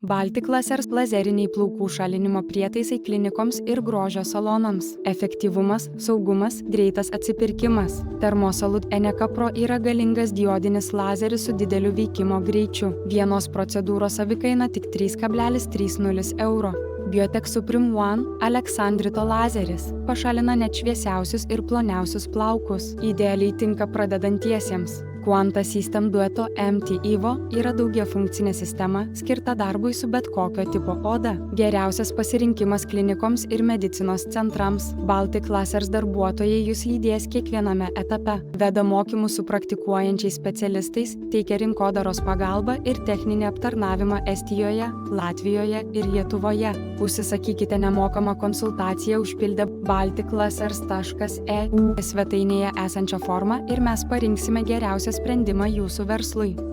Baltic Lasers lazeriniai plaukų šalinimo prietaisai klinikoms ir grožio salonams. Efektyvumas, saugumas, greitas atsipirkimas. Thermosalud Eneka Pro yra galingas diodinis lazeris su dideliu veikimo greičiu. Vienos procedūros savikaina tik 3,30 €. Biotech Supreme One Aleksandrito lazeris pašalina net šviesiausius ir ploniausius plaukus. Idealiai tinka pradedantiesiems. Quanta System dueto MT Evo yra daugiafunkcinė sistema skirta darbui su bet kokio tipo oda. Geriausias pasirinkimas klinikoms ir medicinos centrams. Baltic Lasers darbuotojai jūs lydės kiekviename etape. Veda mokymus su praktikuojančiais specialistais, teikia rinkodaros pagalbą ir techninį aptarnavimą Estijoje, Latvijoje ir Lietuvoje. Užsisakykite nemokamą konsultaciją užpildę balticlasers.eu svetainėje esančią formą ir mes parinksime geriausią sprendimą jūsų verslui.